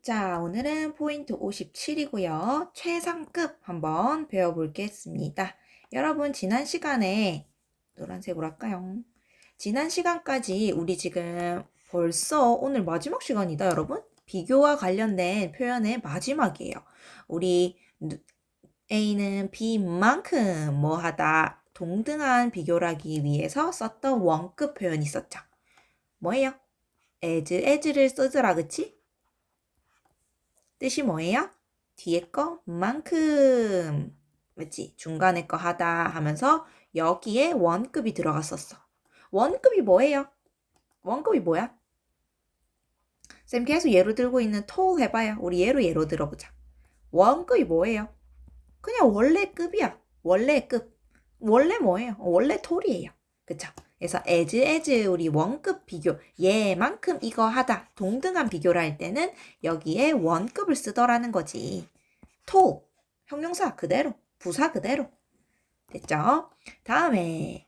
자, 오늘은 포인트 57이고요. 최상급 한번 배워볼겠습니다. 여러분, 지난 시간에 노란색으로 할까요? 지난 시간까지 우리 지금 벌써 오늘 마지막 시간이다, 여러분. 비교와 관련된 표현의 마지막이에요. 우리 A는 B만큼 뭐하다, 동등한 비교를 하기 위해서 썼던 원급 표현이 있었죠. 뭐예요? as를 쓰더라, 그치? 뜻이 뭐예요? 뒤에 거만큼, 맞지? 중간에 거 하다 하면서 여기에 원급이 들어갔었어. 원급이 뭐예요? 원급이 뭐야? 쌤 계속 예로 들고 있는 토 해봐요. 우리 예로 들어보자. 원급이 뭐예요? 그냥 원래 급이야. 원래 급. 원래 뭐예요? 원래 톨이에요. 그쵸? 그래서 as 우리 원급 비교, 얘만큼 이거 하다, 동등한 비교를 할 때는 여기에 원급을 쓰더라는 거지. 톨, 형용사 그대로, 부사 그대로. 됐죠? 다음에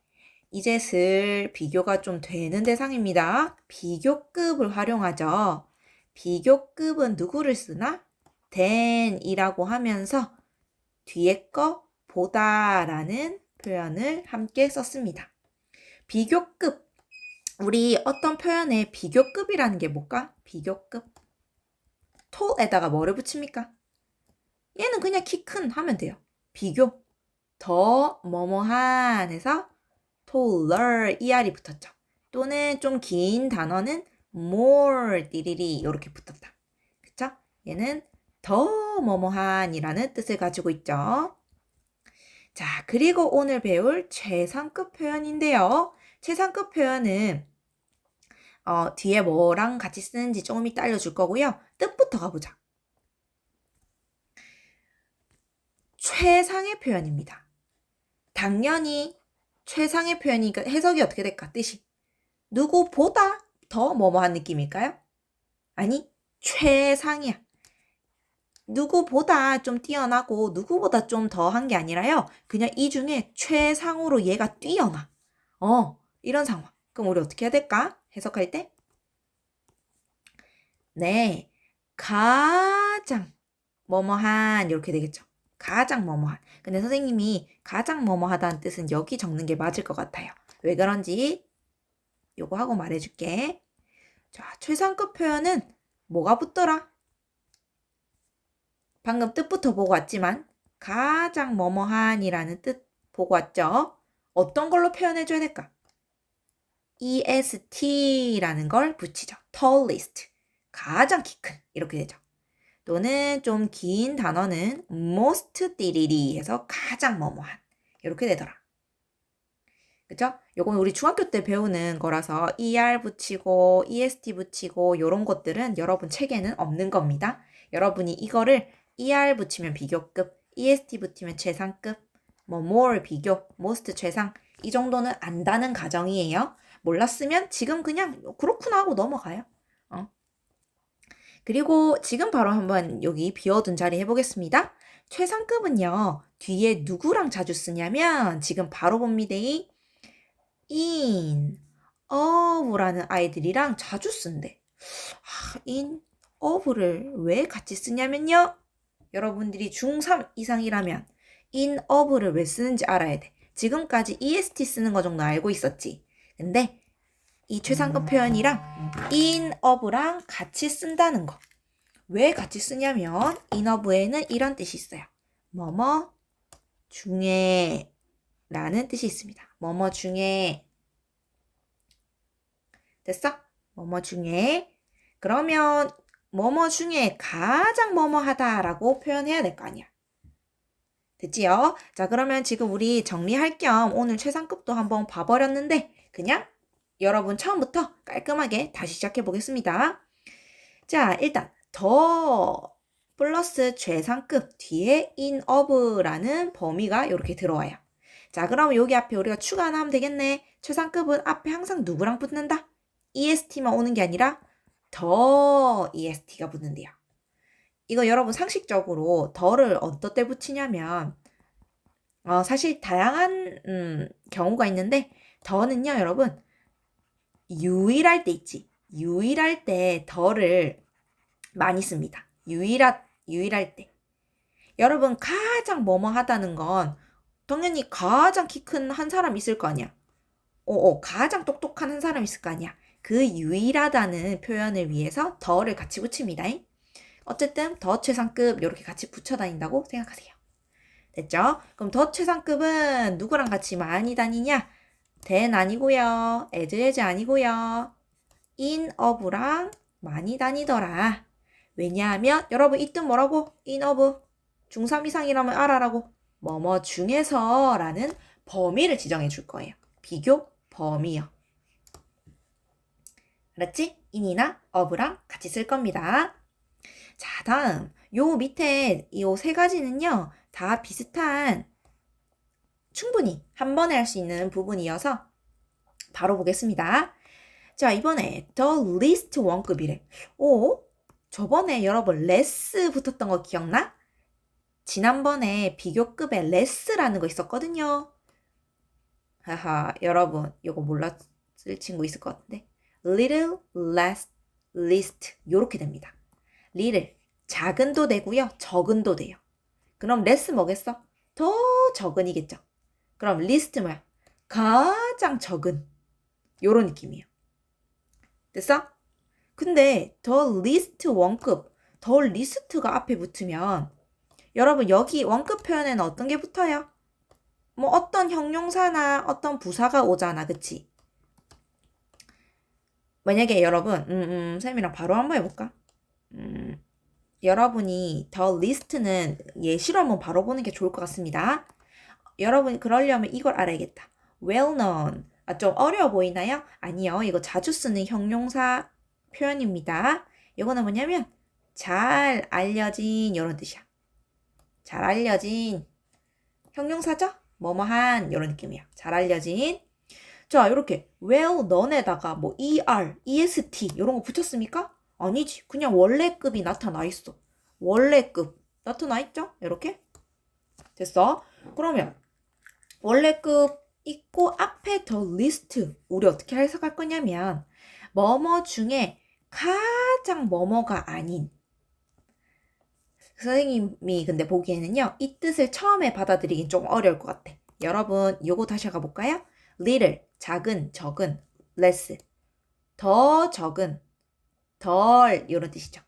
이제 슬 비교가 좀 되는 대상입니다. 비교급을 활용하죠. 비교급은 누구를 쓰나? than이라고 하면서 뒤에 거 보다라는 표현을 함께 썼습니다. 비교급. 우리 어떤 표현에 비교급이라는 게 뭘까? 비교급. to에다가 뭐를 붙입니까? 얘는 그냥 키 큰 하면 돼요. 비교. 더 뭐뭐한 해서 taller er이 붙었죠. 또는 좀 긴 단어는 more 띠리리 이렇게 붙었다. 그쵸? 얘는 더 뭐뭐한이라는 뜻을 가지고 있죠. 자, 그리고 오늘 배울 최상급 표현인데요. 최상급 표현은 뒤에 뭐랑 같이 쓰는지 조금 이따 알려줄 거고요. 뜻부터 가보자. 최상의 표현입니다. 당연히 최상의 표현이니까 해석이 어떻게 될까? 뜻이 누구보다 더 뭐뭐한 느낌일까요? 아니, 최상이야. 누구보다 좀 뛰어나고 누구보다 좀 더 한 게 아니라요. 그냥 이 중에 최상으로 얘가 뛰어나. 이런 상황. 그럼 우리 어떻게 해야 될까? 해석할 때? 네, 가장 뭐뭐한 이렇게 되겠죠. 가장 뭐뭐한. 근데 선생님이 가장 뭐뭐하다는 뜻은 여기 적는 게 맞을 것 같아요. 왜 그런지 요거 하고 말해줄게. 자, 최상급 표현은 뭐가 붙더라? 방금 뜻부터 보고 왔지만 가장 뭐뭐한이라는 뜻 보고 왔죠? 어떤 걸로 표현해줘야 될까? EST라는 걸 붙이죠. tallest. 가장 키 큰. 이렇게 되죠. 또는 좀 긴 단어는 most 띠리리 해서 가장 뭐뭐한. 이렇게 되더라. 그쵸? 요건 우리 중학교 때 배우는 거라서 ER 붙이고 EST 붙이고 요런 것들은 여러분 책에는 없는 겁니다. 여러분이 이거를 ER 붙이면 비교급, EST 붙이면 최상급, 뭐 more 비교, most 최상 이 정도는 안다는 가정이에요. 몰랐으면 지금 그냥 그렇구나 하고 넘어가요. 그리고 지금 바로 한번 여기 비워둔 자리 해보겠습니다. 최상급은요. 뒤에 누구랑 자주 쓰냐면 지금 바로 봅니다. in, of라는 아이들이랑 자주 쓴대. in, of를 왜 같이 쓰냐면요. 여러분들이 중3 이상이라면 in, of를 왜 쓰는지 알아야 돼. 지금까지 est 쓰는 거 정도 알고 있었지. 근데 이 최상급 표현이랑 in, of랑 같이 쓴다는 거. 왜 같이 쓰냐면 in, of에는 이런 뜻이 있어요. 뭐뭐 중에 라는 뜻이 있습니다. 뭐뭐 중에 됐어? 뭐뭐 중에 그러면 뭐뭐 중에 가장 뭐뭐하다라고 표현해야 될 거 아니야. 됐지요? 자, 그러면 지금 우리 정리할 겸 오늘 최상급도 한번 봐버렸는데 그냥 여러분 처음부터 깔끔하게 다시 시작해 보겠습니다. 자, 일단 더 플러스 최상급 뒤에 in of라는 범위가 이렇게 들어와요. 자, 그럼 여기 앞에 우리가 추가 하나 하면 되겠네. 최상급은 앞에 항상 누구랑 붙는다? EST만 오는 게 아니라 더 EST가 붙는데요. 이거 여러분 상식적으로 더를 어떨 때 붙이냐면 사실 다양한 경우가 있는데 더는요 여러분 유일할 때 있지. 유일할 때 더를 많이 씁니다. 유일할 때. 여러분, 가장 뭐뭐하다는 건 당연히 가장 키 큰 한 사람 있을 거 아니야. 가장 똑똑한 한 사람 있을 거 아니야. 그 유일하다는 표현을 위해서 더를 같이 붙입니다. 어쨌든 더 최상급 이렇게 같이 붙여 다닌다고 생각하세요. 됐죠? 그럼 더 최상급은 누구랑 같이 많이 다니냐? than 아니고요. as 아니고요. in of랑 많이 다니더라. 왜냐하면 여러분 이 뜻 뭐라고? in of 중3 이상이라면 알아라고. 뭐뭐 중에서라는 범위를 지정해 줄 거예요. 비교 범위요. 알았지? in이나 of랑 같이 쓸 겁니다. 자, 다음 요 밑에 요 세 가지는요. 다 비슷한 충분히 한 번에 할 수 있는 부분이어서 바로 보겠습니다. 자, 이번에 the least 원급이래. 저번에 여러분 less 붙었던 거 기억나? 지난번에 비교급에 less라는 거 있었거든요. 하하, 여러분 이거 몰랐을 친구 있을 것 같은데. little, less, least 요렇게 됩니다. little, 작은도 되고요. 적은도 돼요. 그럼 less 뭐겠어? 더 적은이겠죠. 그럼 least 뭐야? 가장 적은 요런 느낌이에요. 됐어? 근데 더 least 원급, 더 least가 앞에 붙으면 여러분 여기 원급 표현에는 어떤 게 붙어요? 뭐 어떤 형용사나 어떤 부사가 오잖아. 그치? 만약에 여러분 쌤이랑 바로 한번 해볼까? 여러분이 더 least는 예시로 한번 바로 보는 게 좋을 것 같습니다. 여러분 그러려면 이걸 알아야겠다. well known. 좀 어려워 보이나요? 아니요. 이거 자주 쓰는 형용사 표현입니다. 이거는 뭐냐면 잘 알려진 이런 뜻이야. 잘 알려진 형용사죠? 뭐뭐한 이런 느낌이야. 잘 알려진. 자, 이렇게 well known에다가 뭐 er, est 이런 거 붙였습니까? 아니지. 그냥 원래급이 나타나 있어. 원래급 나타나 있죠? 이렇게. 됐어? 그러면 원래급 있고 앞에 더 리스트 우리 어떻게 해석할 거냐면 뭐뭐 중에 가장 뭐뭐가 아닌 선생님이 근데 보기에는요 이 뜻을 처음에 받아들이긴 좀 어려울 것 같아. 여러분 요거 다시 가볼까요? little 작은 적은 less 더 적은 덜 이런 뜻이죠.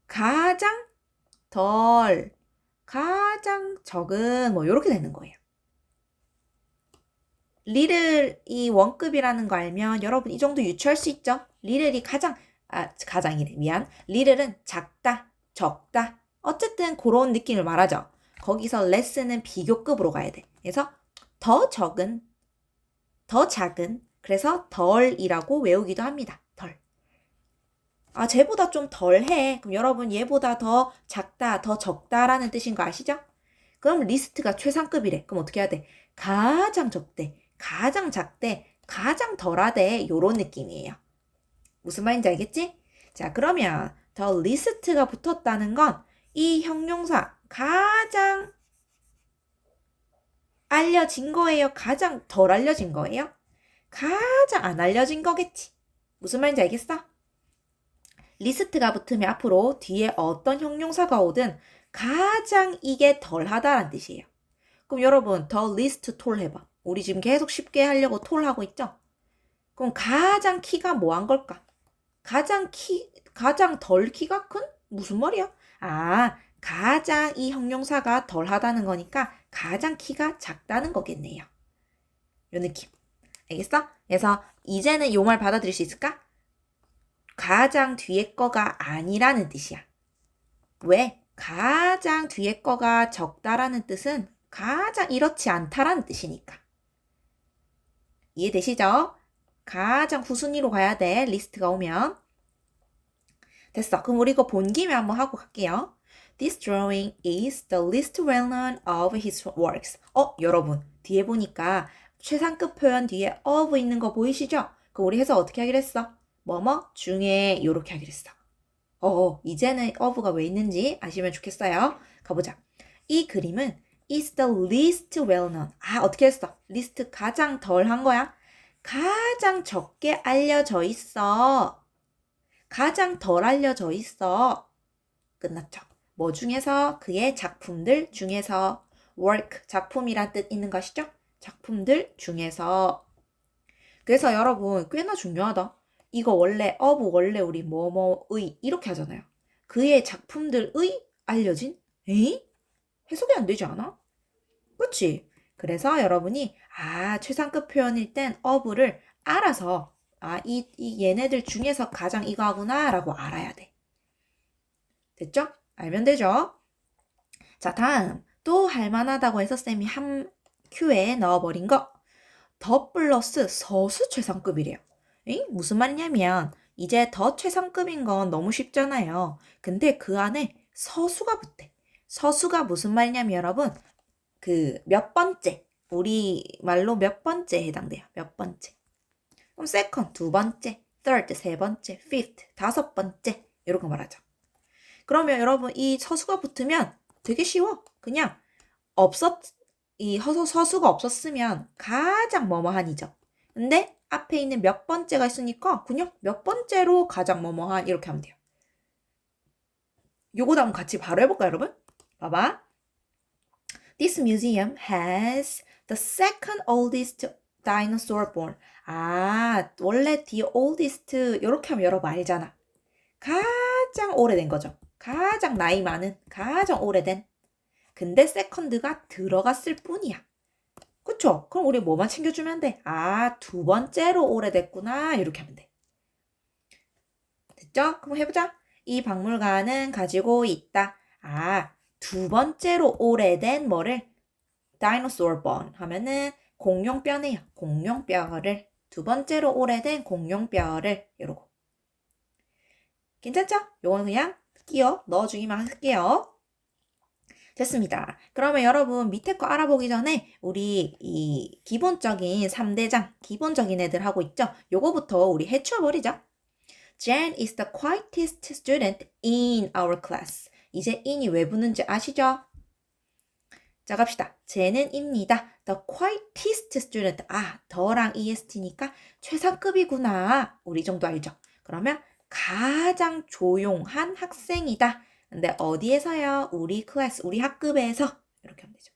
가장 덜 가장 적은 뭐 이렇게 되는 거예요. 리를 이 원급이라는 거 알면 여러분 이 정도 유추할 수 있죠? 리를이 가장이래. 미안. 리를은 작다, 적다. 어쨌든 그런 느낌을 말하죠. 거기서 레스는 비교급으로 가야 돼. 그래서 더 적은, 더 작은, 그래서 덜이라고 외우기도 합니다. 덜. 쟤보다 좀 덜해. 그럼 여러분 얘보다 더 작다, 더 적다라는 뜻인 거 아시죠? 그럼 리스트가 최상급이래. 그럼 어떻게 해야 돼? 가장 적대, 가장 작대, 가장 덜하대 요런 느낌이에요. 무슨 말인지 알겠지? 자, 그러면 더 리스트가 붙었다는 건 이 형용사 가장 알려진 거예요? 가장 덜 알려진 거예요? 가장 안 알려진 거겠지. 무슨 말인지 알겠어? 리스트가 붙으면 앞으로 뒤에 어떤 형용사가 오든 가장 이게 덜하다란 뜻이에요. 그럼 여러분 더 리스트 톨 해봐. 우리 지금 계속 쉽게 하려고 톨 하고 있죠? 그럼 가장 키가 뭐 한 걸까? 가장 덜 키가 큰? 무슨 말이야? 가장 이 형용사가 덜하다는 거니까 가장 키가 작다는 거겠네요. 요 느낌. 알겠어? 그래서 이제는 요 말 받아들일 수 있을까? 가장 뒤에 거가 아니라는 뜻이야. 왜? 가장 뒤에 거가 적다라는 뜻은 가장 이렇지 않다라는 뜻이니까. 이해되시죠? 가장 후순위로 가야 돼. 리스트가 오면. 됐어. 그럼 우리 이거 본 김에 한번 하고 갈게요. This drawing is the least well-known of his works. 여러분. 뒤에 보니까 최상급 표현 뒤에 of 있는 거 보이시죠? 그럼 우리 해서 어떻게 하기로 했어? 뭐뭐 중에 이렇게 하기로 했어. 이제는 of가 왜 있는지 아시면 좋겠어요. 가보자. 이 그림은 is the least well-known. 어떻게 했어? 리스트 가장 덜 한 거야? 가장 적게 알려져 있어. 가장 덜 알려져 있어. 끝났죠. 뭐 중에서? 그의 작품들 중에서. work, 작품이란 뜻 있는 것이죠. 작품들 중에서. 그래서 여러분 꽤나 중요하다. 이거 원래 원래 우리 뭐뭐의 이렇게 하잖아요. 그의 작품들의 알려진? 에이? 해석이 안 되지 않아? 그렇지? 그래서 여러분이 최상급 표현일 땐 of를 알아서 이 얘네들 중에서 가장 이거 하구나 라고 알아야 돼. 됐죠? 알면 되죠? 자, 다음 또 할만하다고 해서 쌤이 한 큐에 넣어버린 거. 더 플러스 서수 최상급이래요. 무슨 말이냐면 이제 더 최상급인 건 너무 쉽잖아요. 근데 그 안에 서수가 붙대. 서수가 무슨 말이냐면 여러분 그 몇 번째 우리 말로 몇 번째 해당돼요. 몇 번째. 그럼 second 두 번째, third 세 번째, fifth 다섯 번째 이런 거 말하죠. 그러면 여러분 이 서수가 붙으면 되게 쉬워. 그냥 이 서수가 없었으면 가장 뭐뭐한이죠. 근데 앞에 있는 몇 번째가 있으니까 그냥 몇 번째로 가장 뭐뭐한 이렇게 하면 돼요. 요거 다음 같이 바로 해볼까요, 여러분? 봐봐. This museum has the second oldest dinosaur born. 원래 the oldest 이렇게 하면 여러분 알잖아. 가장 오래된 거죠. 가장 나이 많은, 가장 오래된. 근데 세컨드가 들어갔을 뿐이야. 그쵸? 그럼 우리 뭐만 챙겨주면 돼? 두 번째로 오래됐구나. 이렇게 하면 돼. 됐죠? 그럼 해보자. 이 박물관은 가지고 있다. 두 번째로 오래된 뭐를? dinosaur bone 하면은 공룡뼈네요. 공룡뼈를. 두 번째로 오래된 공룡뼈를. 이러고. 괜찮죠? 요거는 그냥 끼워 넣어주기만 할게요. 됐습니다. 그러면 여러분 밑에 거 알아보기 전에 우리 이 기본적인 3대장, 기본적인 애들 하고 있죠? 요거부터 우리 해치워버리죠. Jen is the quietest student in our class. 이제 in이 왜 붙는지 아시죠? 자, 갑시다. 젠은입니다. The quietest student. 더랑 est니까 최상급이구나. 우리 이 정도 알죠? 그러면 가장 조용한 학생이다. 근데 어디에서요? 우리 클래스, 우리 학급에서. 이렇게 하면 되죠.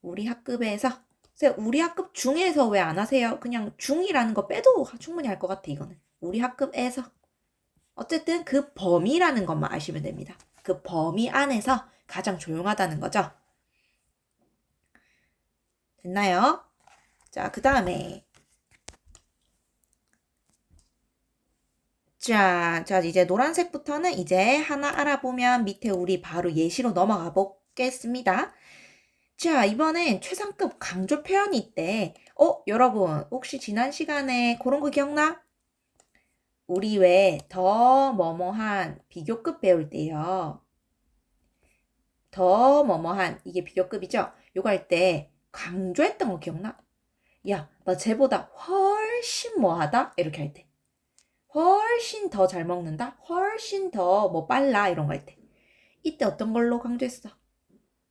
우리 학급에서. 우리 학급 중에서 왜 안 하세요? 그냥 중이라는 거 빼도 충분히 할 것 같아, 이거는. 우리 학급에서. 어쨌든 그 범위라는 것만 아시면 됩니다. 그 범위 안에서 가장 조용하다는 거죠. 됐나요? 자, 그 다음에. 자, 이제 노란색부터는 이제 하나 알아보면 밑에 우리 바로 예시로 넘어가 보겠습니다. 자, 이번엔 최상급 강조 표현이 있대. 여러분, 혹시 지난 시간에 그런 거 기억나? 우리 왜 더 뭐뭐한 비교급 배울 때요. 더 뭐뭐한 이게 비교급이죠? 요거 할 때 강조했던 거 기억나? 야, 나 쟤보다 훨씬 뭐하다? 이렇게 할 때. 훨씬 더 잘 먹는다? 훨씬 더 뭐 빨라? 이런 거 할 때. 이때 어떤 걸로 강조했어?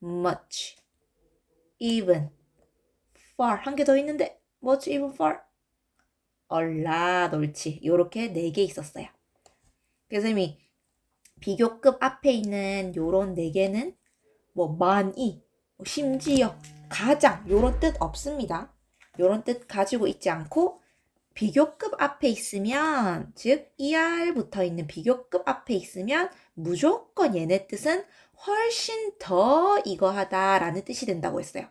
much, even, far. 한 개 더 있는데 much, even, far. 옳지. 요렇게 4개 있었어요. 그래서 이미 비교급 앞에 있는 요런 4개는 뭐 많이, 심지어, 가장 요런 뜻 없습니다. 요런 뜻 가지고 있지 않고 비교급 앞에 있으면, 즉 ER 붙어 있는 비교급 앞에 있으면 무조건 얘네 뜻은 훨씬 더 이거 하다라는 뜻이 된다고 했어요.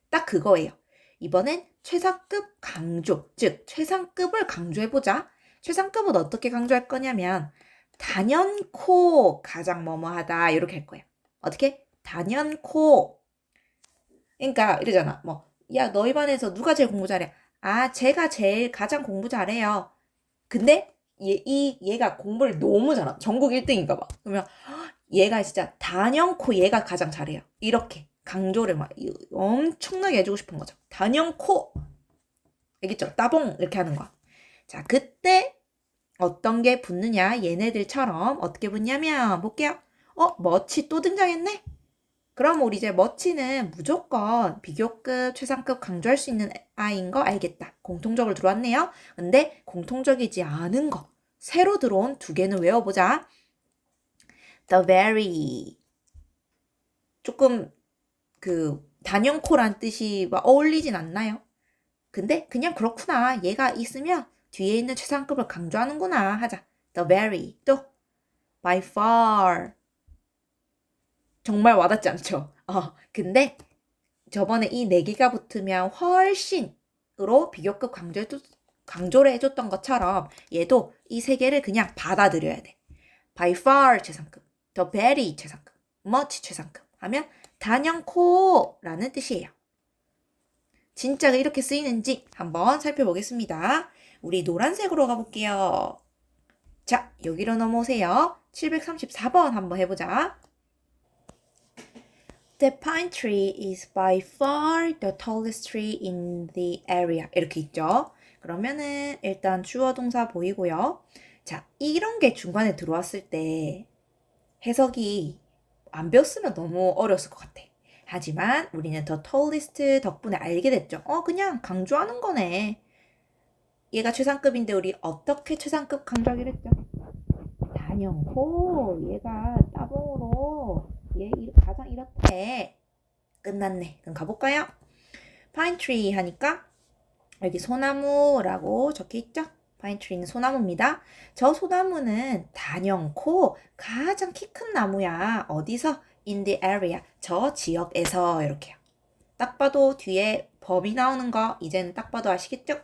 딱 그거예요. 이번엔 최상급 강조, 즉 최상급을 강조해보자. 최상급은 어떻게 강조할 거냐면 단연코 가장 뭐뭐하다 이렇게 할 거예요. 어떻게? 단연코. 그러니까 이러잖아. 야, 너희 반에서 누가 제일 공부 잘해? 제가 제일 가장 공부 잘해요. 근데 얘가 공부를 너무 잘하. 전국 1등인가 봐. 그러면 얘가 진짜 단연코 얘가 가장 잘해요. 이렇게 강조를 막 엄청나게 해주고 싶은 거죠. 단연코. 알겠죠? 따봉 이렇게 하는 거야. 자, 그때 어떤 게 붙느냐? 얘네들처럼 어떻게 붙냐면 볼게요. 멋이 또 등장했네? 그럼 우리 이제 멋지는 무조건 비교급, 최상급 강조할 수 있는 아이인 거 알겠다. 공통적으로 들어왔네요. 근데 공통적이지 않은 거. 새로 들어온 두 개는 외워보자. The very. 조금 단연코란 뜻이 막 어울리진 않나요? 근데 그냥 그렇구나. 얘가 있으면 뒤에 있는 최상급을 강조하는구나 하자. The very. 또 by far. 정말 와닿지 않죠? 근데 저번에 이 네 개가 붙으면 훨씬으로 비교급 강조를 해줬던 것처럼 얘도 이 세 개를 그냥 받아들여야 돼. by far 최상급, the very 최상급, much 최상급 하면 단연코라는 뜻이에요. 진짜 이렇게 쓰이는지 한번 살펴보겠습니다. 우리 노란색으로 가볼게요. 자, 여기로 넘어오세요. 734번 한번 해보자. The pine tree is by far the tallest tree in the area. 이렇게 있죠. 그러면은 일단 주어 동사 보이고요. 자, 이런 게 중간에 들어왔을 때 해석이 안 배웠으면 너무 어려웠을 것 같아. 하지만 우리는 the tallest 덕분에 알게 됐죠. 그냥 강조하는 거네. 얘가 최상급인데 우리 어떻게 최상급 강조하기로 했죠? 단연코 얘가 따봉으로 얘 가장 이렇대. 끝났네. 그럼 가볼까요? pine tree 하니까 여기 소나무라고 적혀있죠? pine tree는 소나무입니다. 저 소나무는 단연코 가장 키 큰 나무야. 어디서? in the area. 저 지역에서 이렇게요. 딱 봐도 뒤에 범위 나오는 거 이제는 딱 봐도 아시겠죠?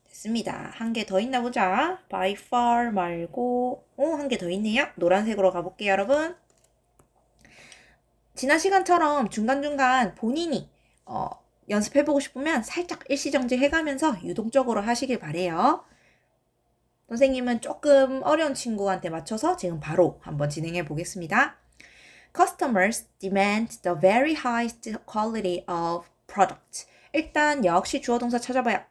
됐습니다. 한 개 더 있나 보자. by far 말고 한 개 더 있네요. 노란색으로 가볼게요, 여러분. 지난 시간처럼 중간중간 본인이 연습해보고 싶으면 살짝 일시정지 해가면서 유동적으로 하시길 바래요. 선생님은 조금 어려운 친구한테 맞춰서 지금 바로 한번 진행해 보겠습니다. Customers demand the very highest quality of product. 일단 역시 주어 동사 찾아봐요.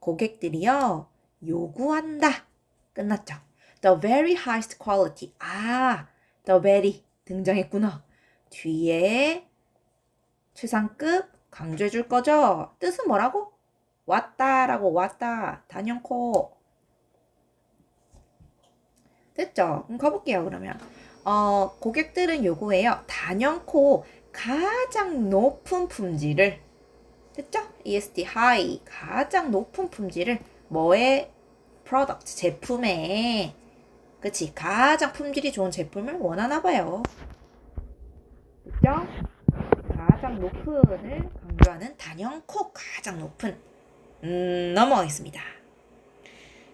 고객들이요 요구한다. 끝났죠. The very highest quality. the very 등장했구나. 뒤에 최상급 강조해 줄 거죠? 뜻은 뭐라고? 왔다라고 왔다. 단연코. 됐죠? 그럼 가볼게요, 그러면. 고객들은 요구해요. 단연코 가장 높은 품질을. 됐죠? EST high. 가장 높은 품질을 뭐의 product 제품에 그치? 가장 품질이 좋은 제품을 원하나 봐요. 됐죠? 가장 높은을 강조하는 단연코 가장 높은. 넘어가겠습니다.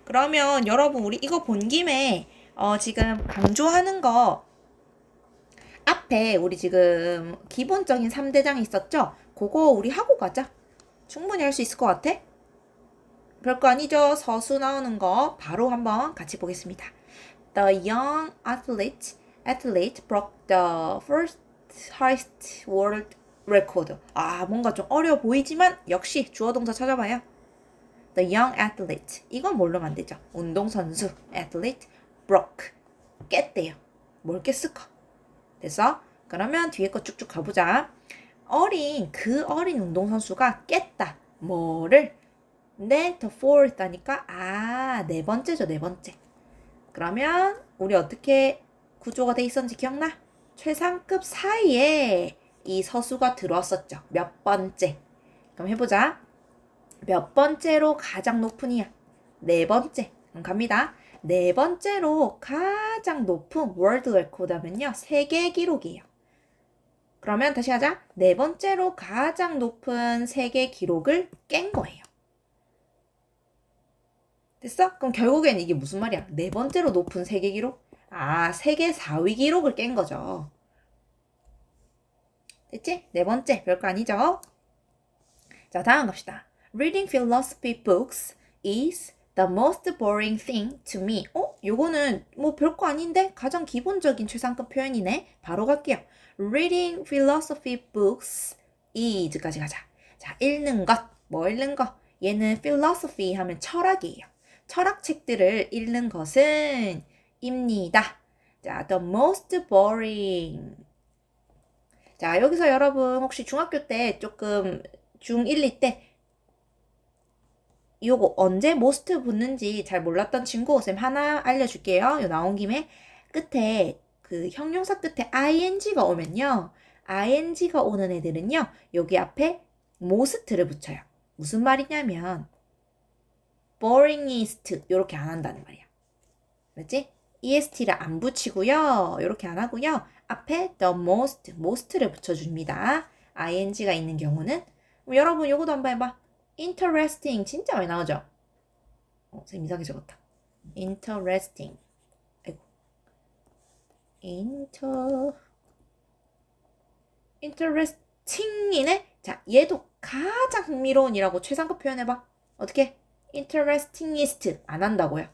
그러면 여러분 우리 이거 본 김에 지금 강조하는 거 앞에 우리 지금 기본적인 3대장이 있었죠? 그거 우리 하고 가자. 충분히 할 수 있을 것 같아? 별거 아니죠? 서수 나오는 거 바로 한번 같이 보겠습니다. The young athlete broke the first highest world record. 뭔가 좀 어려워 보이지만 역시 주어 동사 찾아봐요. The young athlete. 이건 뭘로 만들죠? 운동선수. athlete broke. 깼대요. 뭘 깼을까? 됐어? 그러면 뒤에 거 쭉쭉 가보자. 그 어린 운동선수가 깼다. 뭐를? 근데 the fourth 하니까 네 번째죠. 네 번째. 그러면 우리 어떻게 구조가 돼 있었는지 기억나? 최상급 사이에 이 서수가 들어왔었죠. 몇 번째. 그럼 해보자. 몇 번째로 가장 높은이야? 네 번째. 그럼 갑니다. 네 번째로 가장 높은 월드 레코드 하면요. 세계 기록이에요. 그러면 다시 하자. 네 번째로 가장 높은 세계 기록을 깬 거예요. 됐어? 그럼 결국엔 이게 무슨 말이야? 네 번째로 높은 세계 기록? 세계 4위 기록을 깬 거죠. 됐지? 네 번째. 별거 아니죠? 자, 다음 갑시다. Reading philosophy books is the most boring thing to me. 요거는 뭐 별거 아닌데 가장 기본적인 최상급 표현이네. 바로 갈게요. Reading philosophy books is까지 가자. 자, 읽는 것. 뭐 읽는 것? 얘는 philosophy 하면 철학이에요. 철학책들을 읽는 것은 입니다. 자, the most boring. 자, 여기서 여러분 혹시 중학교 때 조금 중1, 2 때 요거 언제 most 붙는지 잘 몰랐던 친구 쌤 하나 알려줄게요. 요 나온 김에 끝에 그 형용사 끝에 ing가 오면요. ing가 오는 애들은요. 여기 앞에 most를 붙여요. 무슨 말이냐면 boringest 요렇게 안 한다는 말이야. 맞지? est를 안 붙이고요. 요렇게 안 하고요. 앞에 the most를 붙여줍니다. ing가 있는 경우는 여러분 요거도 한번 해봐. interesting 진짜 많이 나오죠? 선생님 이상하게 적었다. interesting. 아이고. interesting이네? 자, 얘도 가장 흥미로운이라고 최상급 표현해봐. 어떻게? interestingest 안 한다고요.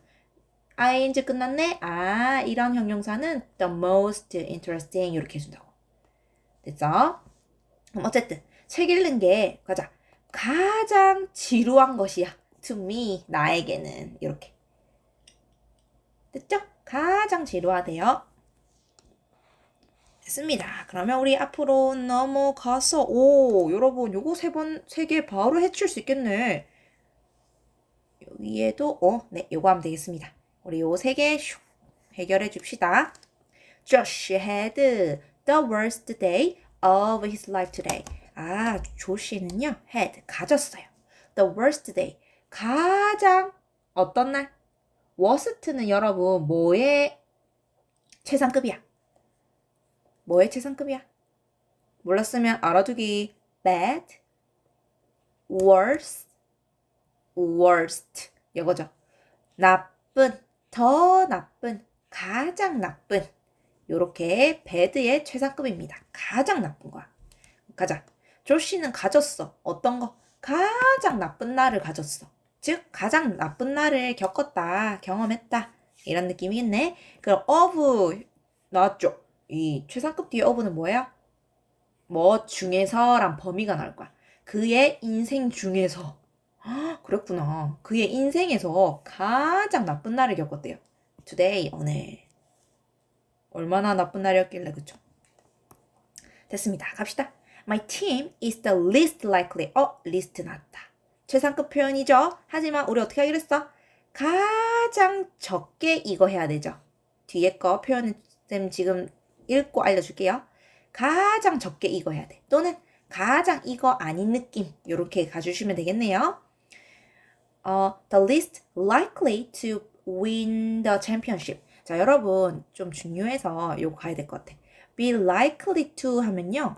ing 끝났네? 아, 이런 형용사는 the most interesting 이렇게 해준다고. 됐어? 그럼 어쨌든 책 읽는 게 가자. 가장 지루한 것이야. to me, 나에게는 이렇게. 됐죠? 가장 지루하대요. 됐습니다. 그러면 우리 앞으로 넘어가서 여러분 요거 세 개 바로 해칠 수 있겠네. 여기에도 네, 요거 하면 되겠습니다. 우리 요 세 개 해결해 줍시다. Josh had the worst day of his life today. 아, 조시는요, had, 가졌어요. The worst day, 가장 어떤 날? worst는 여러분 뭐의 최상급이야? 뭐의 최상급이야? 몰랐으면 알아두기. bad, worse, worst 이거죠. 나쁜, 더 나쁜, 가장 나쁜 요렇게 bad의 최상급입니다. 가장 나쁜 거야. 가자. 조시는 가졌어. 어떤 거? 가장 나쁜 날을 가졌어. 즉 가장 나쁜 날을 겪었다. 경험했다. 이런 느낌이겠네. 그럼 of 나왔죠? 이 최상급 뒤에 of는 뭐예요? 뭐 중에서란 범위가 나올 거야. 그의 인생 중에서. 그랬구나. 그의 인생에서 가장 나쁜 날을 겪었대요. today, 오늘. 얼마나 나쁜 날이었길래, 그쵸? 됐습니다. 갑시다. My team is the least likely. 리스트 나왔다. 최상급 표현이죠. 하지만 우리 어떻게 하기로 했어? 가장 적게 이거 해야 되죠. 뒤에 거 표현은 쌤 지금 읽고 알려줄게요. 가장 적게 이거 해야 돼. 또는 가장 이거 아닌 느낌. 이렇게 가주시면 되겠네요. The least likely to win the championship. 자, 여러분 좀 중요해서 이거 가야 될 것 같아. be likely to 하면요.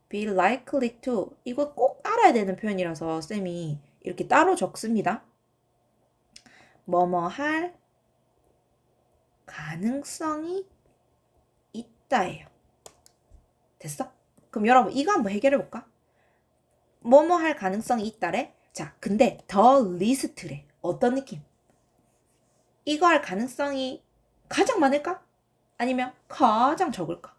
be likely to 이거 꼭 알아야 되는 표현이라서 쌤이 이렇게 따로 적습니다. 뭐뭐 할 가능성이 있다예요. 됐어? 그럼 여러분 이거 한번 해결해 볼까? 뭐뭐 할 가능성이 있다래? 자, 근데 더 리스트래. 어떤 느낌? 이거 할 가능성이 가장 많을까? 아니면 가장 적을까?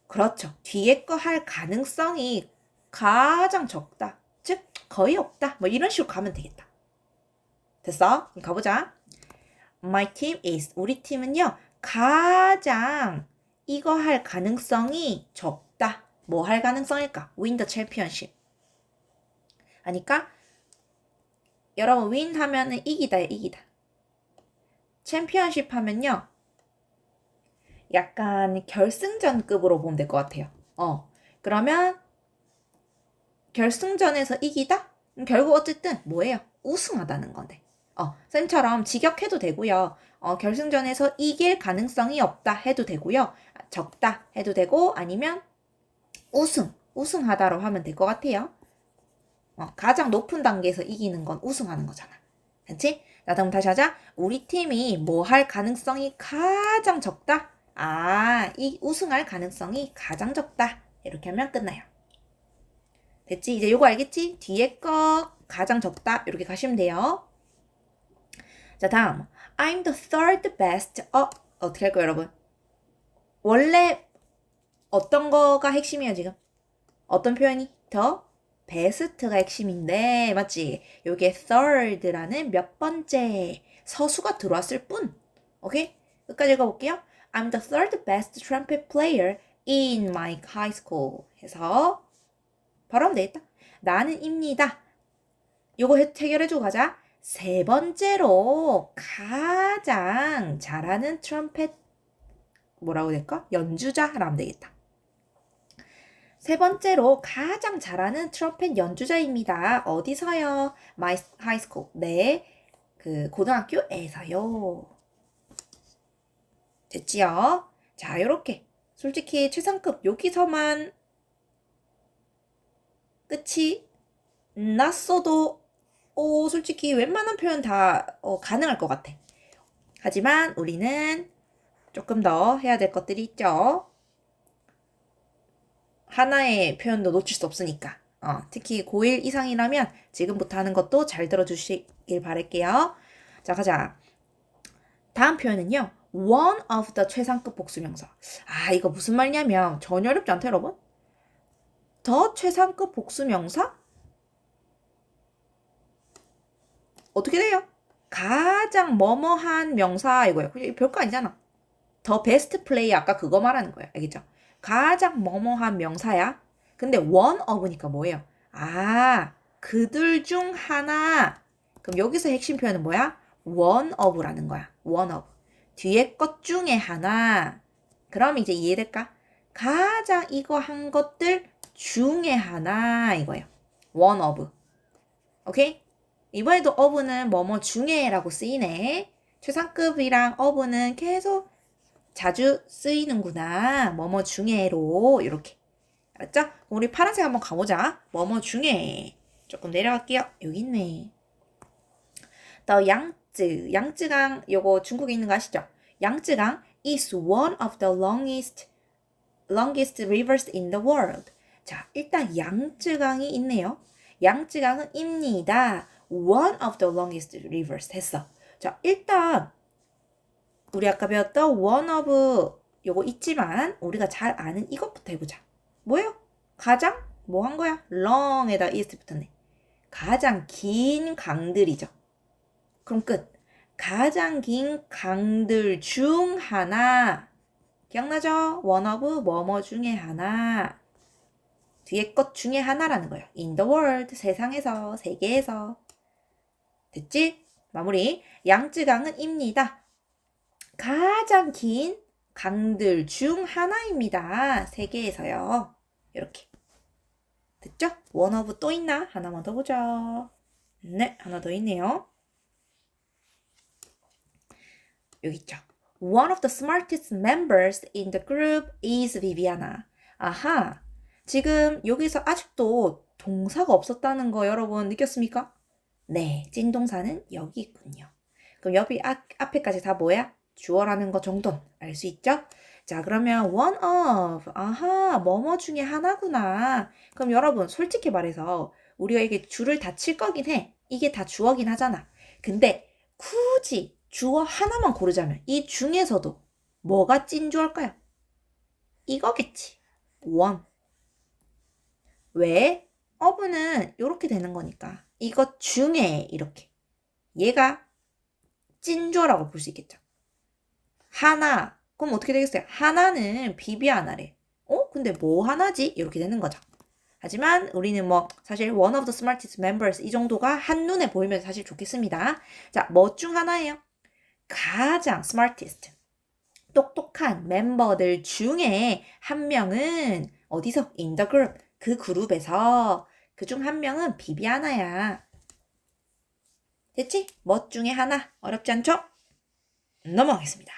그렇죠. 뒤에 거 할 가능성이 가장 적다. 즉 거의 없다. 뭐 이런 식으로 가면 되겠다. 됐어? 그럼 가보자. My team is 우리 팀은요. 가장 이거 할 가능성이 적다. 뭐 할 가능성일까? Win the championship. 하니까 여러분 win 하면은 이기다에 이기다. 챔피언십 하면요. 약간 결승전급으로 보면 될 것 같아요. 그러면 결승전에서 이기다? 결국 어쨌든 뭐예요? 우승하다는 건데. 쌤처럼 직역해도 되고요. 결승전에서 이길 가능성이 없다 해도 되고요. 적다 해도 되고 아니면 우승하다로 하면 될 것 같아요. 가장 높은 단계에서 이기는 건 우승하는 거잖아. 그치? 자, 그럼 다시 하자. 우리 팀이 뭐 할 가능성이 가장 적다? 이 우승할 가능성이 가장 적다. 이렇게 하면 끝나요. 됐지? 이제 요거 알겠지? 뒤에 거 가장 적다. 이렇게 가시면 돼요. 자, 다음. I'm the third best. 어떻게 할까요, 여러분? 원래 어떤 거가 핵심이야, 지금? 어떤 표현이? 더 베스트가 핵심인데, 맞지? 요게 third라는 몇 번째 서수가 들어왔을 뿐. 오케이? 끝까지 읽어볼게요. I'm the third best trumpet player in my high school. 해서 바로 하면 되겠다. 나는 입니다. 요거 해결해주고 가자. 세 번째로 가장 잘하는 트럼펫 뭐라고 될까? 연주자라 하면 되겠다. 세 번째로 가장 잘하는 트럼펫 연주자입니다. 어디서요? My high school. 네, 그 고등학교에서요. 됐지요? 자, 요렇게 솔직히 최상급 여기서만 끝이 났어도 솔직히 웬만한 표현 다 가능할 것 같아. 하지만 우리는 조금 더 해야 될 것들이 있죠. 하나의 표현도 놓칠 수 없으니까. 특히 고1 이상이라면 지금부터 하는 것도 잘 들어주시길 바랄게요. 자, 가자. 다음 표현은요. one of the 최상급 복수명사. 이거 무슨 말이냐면 전혀 어렵지 않다, 여러분. 더 최상급 복수명사? 어떻게 돼요? 가장 뭐뭐한 명사 이거예요. 별거 아니잖아. 더 베스트 플레이 아까 그거 말하는 거야. 알겠죠? 가장 뭐뭐한 명사야. 근데 one of니까 뭐예요? 그들 중 하나. 그럼 여기서 핵심 표현은 뭐야? one of라는 거야. one of. 뒤에 것 중에 하나. 그럼 이제 이해될까? 가장 이거 한 것들 중에 하나 이거예요. one of. 오케이? 이번에도 of는 뭐뭐 중에라고 쓰이네. 최상급이랑 of는 계속 자주 쓰이는구나. 뭐뭐 중에로 이렇게. 알았죠? 그럼 우리 파란색 한번 가보자. 뭐뭐 중에. 조금 내려갈게요. 여기 있네. 더 양쯔. 양쯔강 요거 중국에 있는 거 아시죠? 양쯔강 is one of the longest rivers in the world. 자, 일단 양쯔강이 있네요. 양쯔강은 입니다. one of the longest rivers 했어. 자, 일단 우리 아까 배웠던 one of 요거 있지만 우리가 잘 아는 이것부터 해보자. 뭐예요? 가장 뭐 한 거야? long에다 is 붙었네. 가장 긴 강들이죠. 그럼 끝. 가장 긴 강들 중 하나. 기억나죠? one of 뭐뭐 중에 하나. 뒤에 것 중에 하나라는 거예요. in the world 세상에서 세계에서. 됐지? 마무리. 양쯔강은 입니다. 가장 긴 강들 중 하나입니다. 세계에서요. 이렇게. 됐죠? one of 또 있나? 하나만 더 보자. 네, 하나 더 있네요. 여기 있죠. One of the smartest members in the group is Viviana. 아하. 지금 여기서 아직도 동사가 없었다는 거 여러분 느꼈습니까? 네, 찐동사는 여기 있군요. 그럼 여기 앞에까지 다 뭐야? 주어라는 거 정도는 알 수 있죠? 자, 그러면 one of, 뭐뭐 중에 하나구나. 그럼 여러분 솔직히 말해서 우리가 이게 줄을 다 칠 거긴 해. 이게 다 주어긴 하잖아. 근데 굳이 주어 하나만 고르자면 이 중에서도 뭐가 찐주어일까요? 이거겠지. one. 왜? of는 이렇게 되는 거니까 이것 중에 이렇게 얘가 찐주어라고 볼 수 있겠죠. 하나. 그럼 어떻게 되겠어요? 하나는 비비하나래. 근데 뭐 하나지? 이렇게 되는 거죠. 하지만 우리는 뭐 사실 one of the smartest members 이 정도가 한눈에 보이면 사실 좋겠습니다. 자, 뭐 중 하나예요? 가장 smartest. 똑똑한 멤버들 중에 한 명은 어디서? in the group. 그 그룹에서 그 중 한 명은 비비아나야. 됐지? 뭐 중에 하나. 어렵지 않죠? 넘어가겠습니다.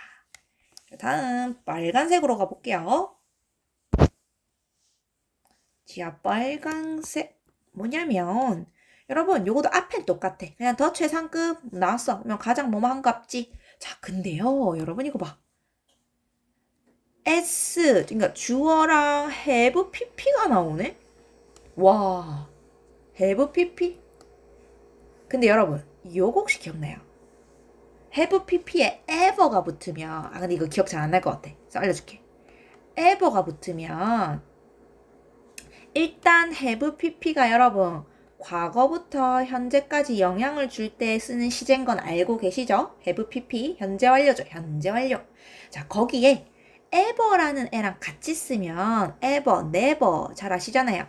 다음 빨간색으로 가볼게요. 자, 빨간색 뭐냐면 여러분 요것도 앞엔 똑같아. 그냥 더 최상급 나왔어. 그러면 가장 뭐뭐한 값지. 자, 근데요 여러분 이거 봐. S 그러니까 주어랑 have pp가 나오네. 와, have pp. 근데 여러분 요거 혹시 기억나요? have pp에 ever가 붙으면 근데 이거 기억 잘 안 날 것 같아. 그래서 알려줄게. ever가 붙으면 일단 have pp가 여러분 과거부터 현재까지 영향을 줄 때 쓰는 시제인 건 알고 계시죠? have pp 현재 완료죠. 현재 완료. 자, 거기에 ever라는 애랑 같이 쓰면 ever, never 잘 아시잖아요.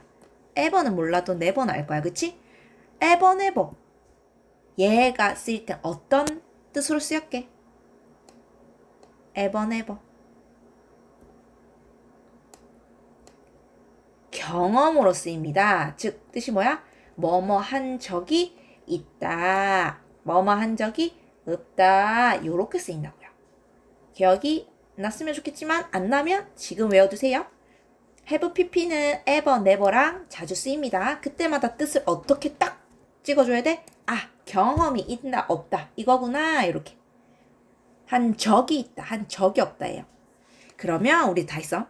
ever는 몰라도 never는 알 거야. 그치? ever, never. 얘가 쓰일 땐 어떤 뜻으로 쓰였게? ever, never. 경험으로 쓰입니다. 즉, 뜻이 뭐야? 뭐뭐 한 적이 있다. 뭐뭐 한 적이 없다. 요렇게 쓰인다고요. 기억이 났으면 좋겠지만 안 나면 지금 외워두세요. have pp는 ever, never랑 자주 쓰입니다. 그때마다 뜻을 어떻게 딱 찍어줘야 돼? 아, 경험이 있나 없다. 이거구나. 이렇게. 한 적이 있다. 한 적이 없다예요. 그러면 우리 다 했어.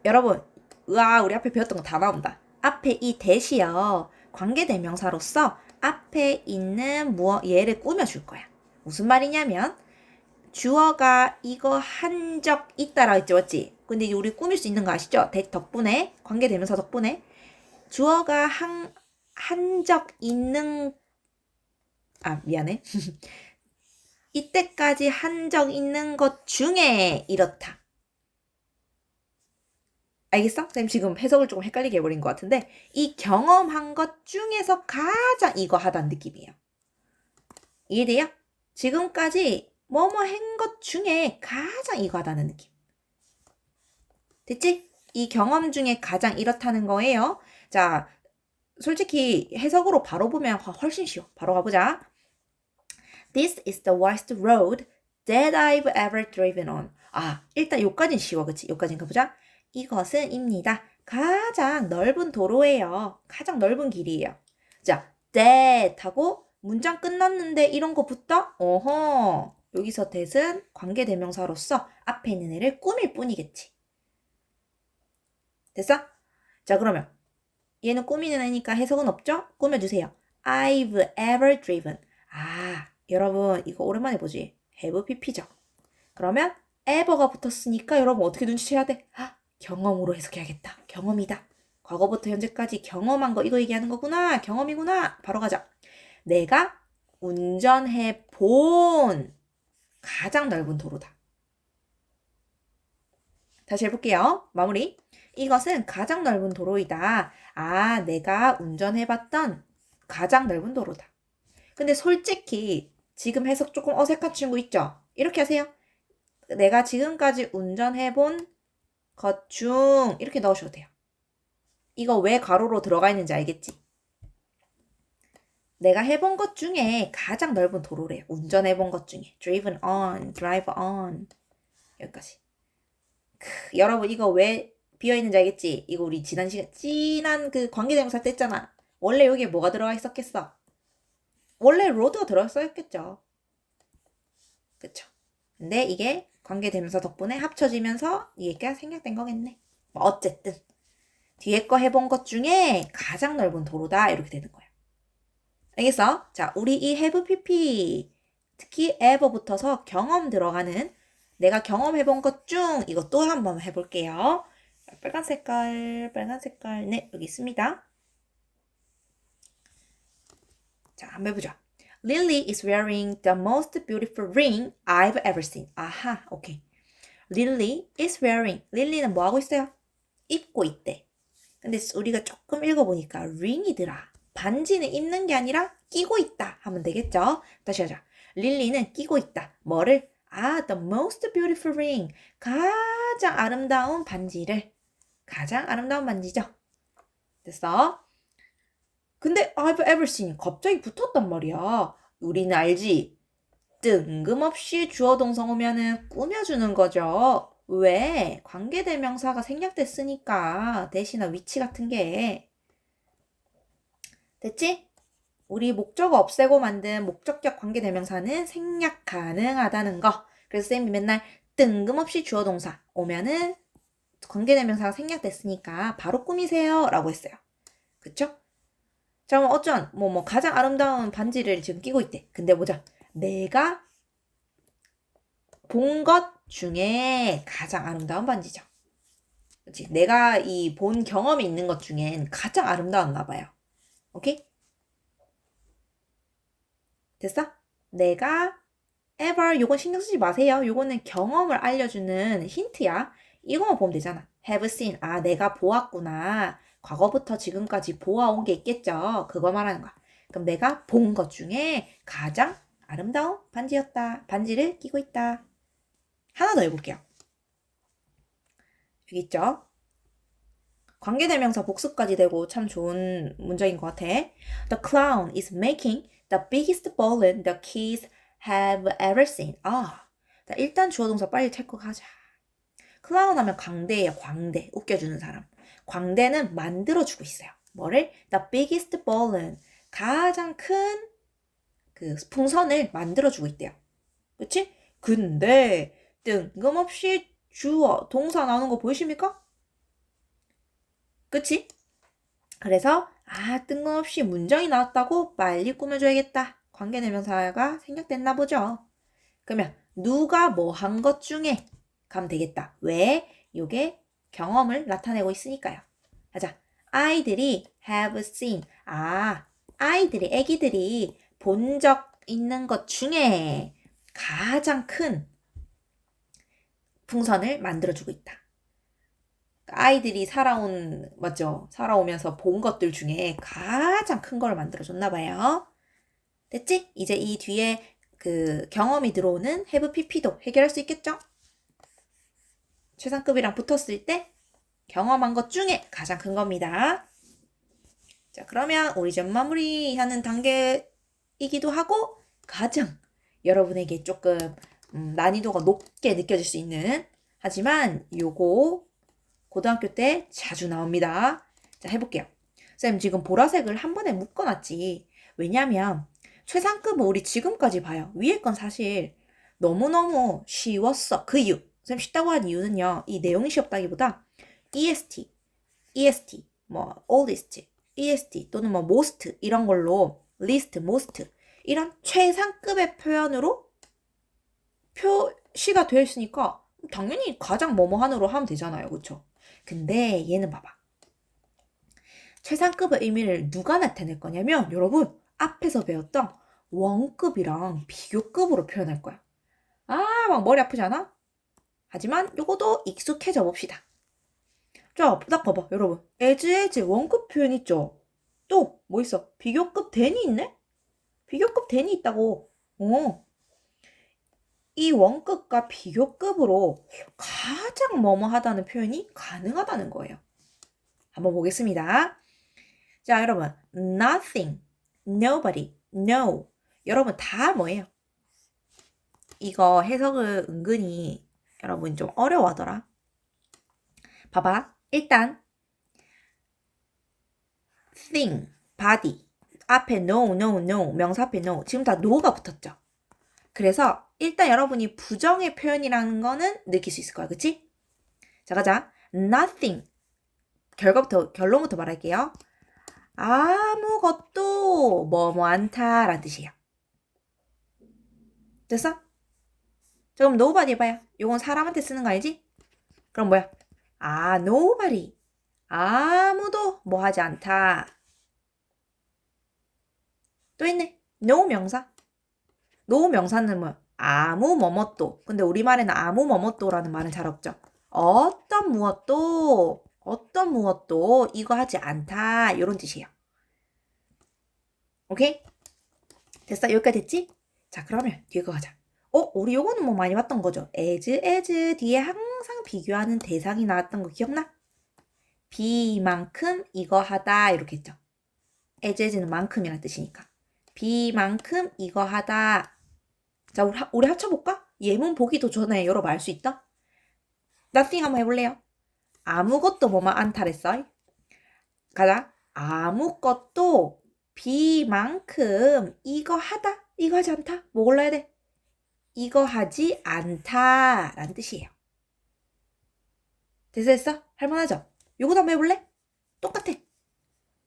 여러분, 우와, 우리 앞에 배웠던 거 다 나온다. 앞에 이 대시요. 관계대명사로서 앞에 있는 얘를 꾸며줄 거야. 무슨 말이냐면 주어가 이거 한 적 있다라고 했지, 맞지? 근데 우리 꾸밀 수 있는 거 아시죠? 덕분에, 관계대명사 덕분에 주어가 한 적 있는, 미안해. 이때까지 한 적 있는 것 중에 이렇다. 알겠어? 선생님 지금 해석을 조금 헷갈리게 해버린 것 같은데 이 경험한 것 중에서 가장 이거 하다는 느낌이에요. 이해돼요? 지금까지 뭐뭐 한 것 중에 가장 이거 하다는 느낌. 됐지? 이 경험 중에 가장 이렇다는 거예요. 자, 솔직히 해석으로 바로 보면 훨씬 쉬워. 바로 가보자. This is the widest road that I've ever driven on. 일단 요까진 쉬워. 그치? 요까진 가보자. 이것은 입니다. 가장 넓은 도로예요. 가장 넓은 길이에요. 자, that 하고 문장 끝났는데 이런 거 붙다? 어허. 여기서 that은 관계대명사로서 앞에 있는 애를 꾸밀 뿐이겠지. 됐어? 자, 그러면 얘는 꾸미는 애니까 해석은 없죠? 꾸며주세요. I've ever driven. 여러분 이거 오랜만에 보지? have pp죠. 그러면 ever가 붙었으니까 여러분 어떻게 눈치채야 돼? 경험으로 해석해야겠다. 경험이다. 과거부터 현재까지 경험한 거 이거 얘기하는 거구나. 경험이구나. 바로 가자. 내가 운전해 본 가장 넓은 도로다. 다시 해볼게요. 마무리. 이것은 가장 넓은 도로이다. 내가 운전해봤던 가장 넓은 도로다. 근데 솔직히 지금 해석 조금 어색한 친구 있죠? 이렇게 하세요. 내가 지금까지 운전해본 것 중 이렇게 넣으셔도 돼요. 이거 왜 가로로 들어가 있는지 알겠지? 내가 해본 것 중에 가장 넓은 도로래요. 운전해본 것 중에. driven on, drive on. 여기까지. 여러분 이거 왜 비어있는지 알겠지? 이거 우리 지난 그 관계대명사 때 했잖아. 원래 여기에 뭐가 들어가 있었겠어? 원래 로드가 들어가 있었겠죠. 그쵸? 근데 이게 관계대명사 덕분에 합쳐지면서 얘가 생략된 거겠네. 어쨌든 뒤에 거 해본 것 중에 가장 넓은 도로다 이렇게 되는 거야. 알겠어? 자, 우리 이 have pp 특히 ever 붙어서 경험 들어가는 내가 경험해본 것 중 이거 또 한번 해볼게요. 빨간 색깔, 네, 여기 있습니다. 자, 한번 해보자. Lily is wearing the most beautiful ring I've ever seen. 오케이. Lily is wearing. 릴리는 뭐 하고 있어요? 입고 있대. 근데 우리가 조금 읽어보니까 ring이더라. 반지는 입는 게 아니라 끼고 있다 하면 되겠죠? 다시 하자. 릴리는 끼고 있다. 뭐를? the most beautiful ring. 가장 아름다운 반지를. 가장 아름다운 반지죠. 됐어? 근데 I've ever seen 갑자기 붙었단 말이야. 우리는 알지? 뜬금없이 주어 동사 오면은 꾸며주는 거죠. 왜? 관계대명사가 생략됐으니까 대시나 위치 같은 게. 됐지? 우리 목적어 없애고 만든 목적격 관계대명사는 생략 가능하다는 거. 그래서 쌤이 맨날 뜬금없이 주어 동사 오면은 관계대명사가 생략됐으니까 바로 꾸미세요 라고 했어요. 그쵸? 자, 그럼 가장 아름다운 반지를 지금 끼고 있대. 근데 보자. 내가 본 것 중에 가장 아름다운 반지죠. 그치? 내가 이 본 경험이 있는 것 중엔 가장 아름다웠나 봐요. 오케이? 됐어? 내가 ever 요건 신경 쓰지 마세요. 요거는 경험을 알려주는 힌트야. 이거만 보면 되잖아. have seen. 아, 내가 보았구나. 과거부터 지금까지 보아온 게 있겠죠. 그거 말하는 거야. 그럼 내가 본 것 중에 가장 아름다운 반지였다. 반지를 끼고 있다. 하나 더 해볼게요. 여기 있죠? 관계대명사 복수까지 되고 참 좋은 문장인 것 같아. The clown is making the biggest balloon the kids have ever seen. 아, 자, 일단 주어 동사 빨리 체크하자. 클라운 하면 광대예요. 광대. 웃겨주는 사람. 광대는 만들어주고 있어요. 뭐를? The biggest balloon. 가장 큰 그 풍선을 만들어주고 있대요. 그치? 근데 뜬금없이 주어, 동사 나오는 거 보이십니까? 그치? 그래서 뜬금없이 문장이 나왔다고 빨리 꾸며줘야겠다. 관계대명사가 생략됐나 보죠. 그러면 누가 뭐 한 것 중에 가면 되겠다. 왜? 요게 경험을 나타내고 있으니까요. 하자. 아이들이 have seen. 아이들이, 애기들이 본 적 있는 것 중에 가장 큰 풍선을 만들어주고 있다. 아이들이 맞죠? 살아오면서 본 것들 중에 가장 큰 걸 만들어줬나 봐요. 됐지? 이제 이 뒤에 그 경험이 들어오는 have pp도 해결할 수 있겠죠? 최상급이랑 붙었을 때 경험한 것 중에 가장 큰 겁니다. 자, 그러면 우리 점 마무리하는 단계이기도 하고 가장 여러분에게 조금 난이도가 높게 느껴질 수 있는 하지만 요거 고등학교 때 자주 나옵니다. 자, 해볼게요. 쌤, 지금 보라색을 한 번에 묶어놨지. 왜냐면 최상급은 우리 지금까지 봐요. 위에 건 사실 너무너무 쉬웠어. 그 이유. 쌤, 쉽다고 한 이유는요. 이 내용이 쉽다기보다 EST, 뭐 oldest, EST 또는 뭐 most 이런 걸로 list, most 이런 최상급의 표현으로 표시가 되어 있으니까 당연히 가장 뭐뭐 한으로 하면 되잖아요. 그쵸? 근데 얘는 봐봐. 최상급의 의미를 누가 나타낼 거냐면 여러분 앞에서 배웠던 원급이랑 비교급으로 표현할 거야. 막 머리 아프지 않아? 하지만 요것도 익숙해져 봅시다. 자, 딱 봐봐 여러분. as 원급 표현 있죠? 또 뭐 있어? 비교급 then이 있네? 비교급 then이 있다고. 이 원급과 비교급으로 가장 뭐뭐하다는 표현이 가능하다는 거예요. 한번 보겠습니다. 자, 여러분. nothing, nobody, no. 여러분 다 뭐예요? 이거 해석을 은근히 여러분 좀 어려워하더라. 봐봐. 일단 thing, body 앞에 no, 명사 앞에 no. 지금 다 no가 붙었죠. 그래서 일단 여러분이 부정의 표현이라는 거는 느낄 수 있을 거야. 그치? 자, 가자. nothing. 결론부터 말할게요. 아무것도 뭐뭐 않다 라는 뜻이에요. 됐어? 자, 그럼 nobody 해봐요. 이건 사람한테 쓰는 거 알지? 그럼 뭐야? nobody. 아무도 뭐 하지 않다. 또 있네. no 명사. no 명사는 뭐야? 아무 뭐뭐도. 근데 우리말에는 아무 뭐뭐도라는 말은 잘 없죠. 어떤 무엇도 이거 하지 않다. 이런 뜻이에요. 오케이? 됐어? 여기까지 됐지? 자, 그러면 뒤에 거 가자. 우리 요거는 뭐 많이 봤던 거죠? as 뒤에 항상 비교하는 대상이 나왔던 거 기억나? 비만큼 이거 하다 이렇게 했죠. as는 만큼이라는 뜻이니까. 비만큼 이거 하다. 자, 우리 합쳐볼까? 예문 보기도 전에 여러분 알 수 있다? nothing 한번 해볼래요? 아무것도 뭐만 않다랬어. 가자. 아무것도 비만큼 이거 하다. 이거 하지 않다. 뭐 골라야 돼? 이거 하지 않다 라는 뜻이에요. 됐어? 할만하죠? 요것도 한번 해볼래? 똑같아.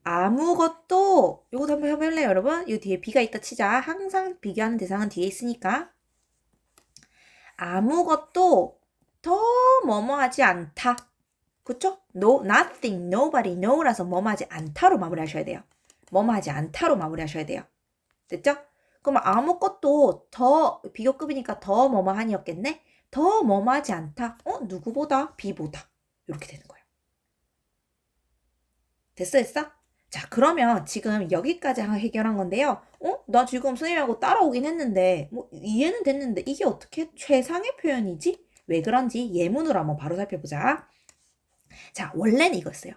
아무것도 요것도 한번 해볼래요 여러분? 요 뒤에 비가 있다 치자. 항상 비교하는 대상은 뒤에 있으니까 아무것도 더 뭐뭐 하지 않다. 그쵸? No, nothing, nobody, no라서 뭐뭐 하지 않다로 마무리하셔야 돼요. 뭐뭐 하지 않다로 마무리하셔야 돼요. 됐죠? 그럼 아무것도 더 비교급이니까 더 뭐뭐하니였겠네? 더 뭐뭐하지 않다. 누구보다? B보다. 이렇게 되는 거예요. 됐어? 자, 그러면 지금 여기까지 해결한 건데요. 나 지금 선생님하고 따라오긴 했는데, 뭐, 이해는 됐는데, 이게 어떻게 최상의 표현이지? 왜 그런지 예문으로 한번 바로 살펴보자. 자, 원래는 이거였어요.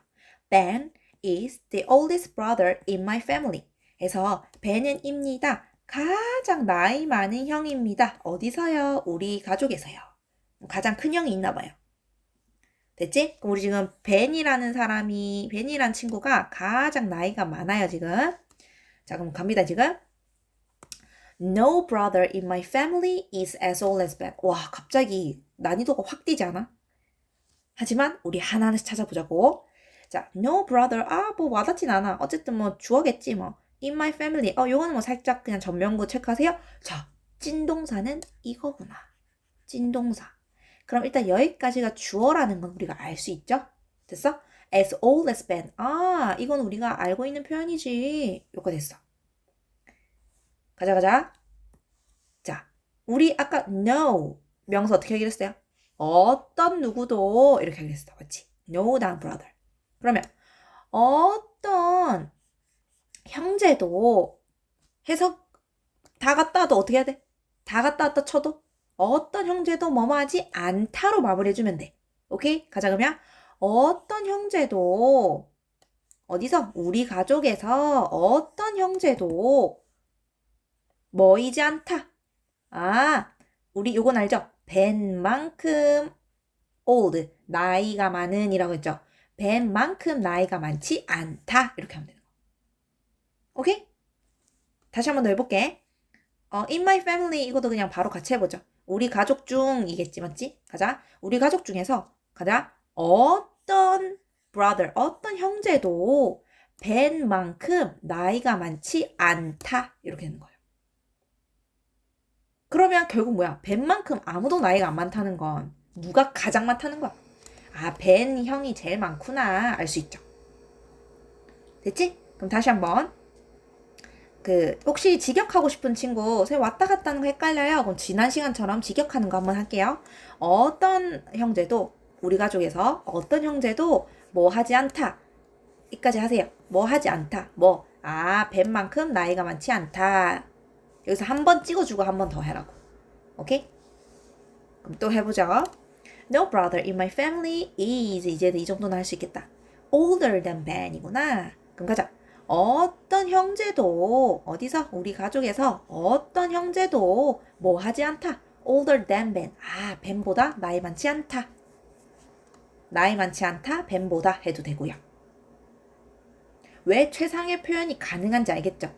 Ben is the oldest brother in my family. 해서 Ben은 입니다. 가장 나이 많은 형입니다. 어디서요? 우리 가족에서요. 가장 큰 형이 있나 봐요. 됐지? 그럼 우리 지금 벤이란 친구가 가장 나이가 많아요, 지금. 자, 그럼 갑니다, 지금. No brother in my family is as old as Ben. 와, 갑자기 난이도가 확 뛰지 않아? 하지만 우리 하나하나씩 찾아보자고. 자, no brother. 뭐 와닿진 않아. 어쨌든 뭐 주어겠지 뭐. In my family. 요거는 뭐 살짝 그냥 전면구 체크하세요. 자, 찐동사는 이거구나. 찐동사. 그럼 일단 여기까지가 주어라는 건 우리가 알 수 있죠? 됐어? As old as Ben. 이건 우리가 알고 있는 표현이지. 요거 됐어. 가자. 자, 우리 아까 no 명사 어떻게 하기로 했어요? 어떤 누구도 이렇게 하기로 했어. 맞지? No 다음 brother. 그러면 어떤 형제도 해석 다 갔다 와도 어떻게 해야 돼? 다 갔다 왔다 쳐도 어떤 형제도 뭐뭐하지 않다로 마무리해주면 돼. 오케이? 가자 그러면 어떤 형제도 어디서? 우리 가족에서 어떤 형제도 뭐이지 않다. 우리 요건 알죠? 벤만큼 old, 나이가 많은 이라고 했죠? 벤만큼 나이가 많지 않다. 이렇게 하면 되는 거. 오케이? 다시 한번 더 해볼게. In my family 이것도 그냥 바로 같이 해보죠. 우리 가족 중이겠지, 맞지? 가자. 우리 가족 중에서 가자. 어떤 brother, 어떤 형제도 벤만큼 나이가 많지 않다. 이렇게 되는 거예요. 그러면 결국 뭐야? 벤만큼 아무도 나이가 안 많다는 건 누가 가장 많다는 거야? 벤 형이 제일 많구나. 알 수 있죠. 됐지? 그럼 다시 한번. 혹시 직역하고 싶은 친구, 선생님 왔다 갔다 하는 거 헷갈려요? 그럼 지난 시간처럼 직역하는 거 한번 할게요. 어떤 형제도, 우리 가족에서 어떤 형제도 뭐 하지 않다. 이까지 하세요. 뭐 하지 않다. 벤만큼 나이가 많지 않다. 여기서 한 번 찍어주고 한 번 더 해라고. 오케이? 그럼 또 해보자. No brother in my family is. 이제는 이 정도는 할 수 있겠다. Older than Ben이구나. 그럼 가자. 어떤 형제도 어디서? 우리 가족에서 어떤 형제도 뭐 하지 않다. Older than Ben. 벤보다 나이 많지 않다. 나이 많지 않다. 벤보다 해도 되고요. 왜 최상의 표현이 가능한지 알겠죠?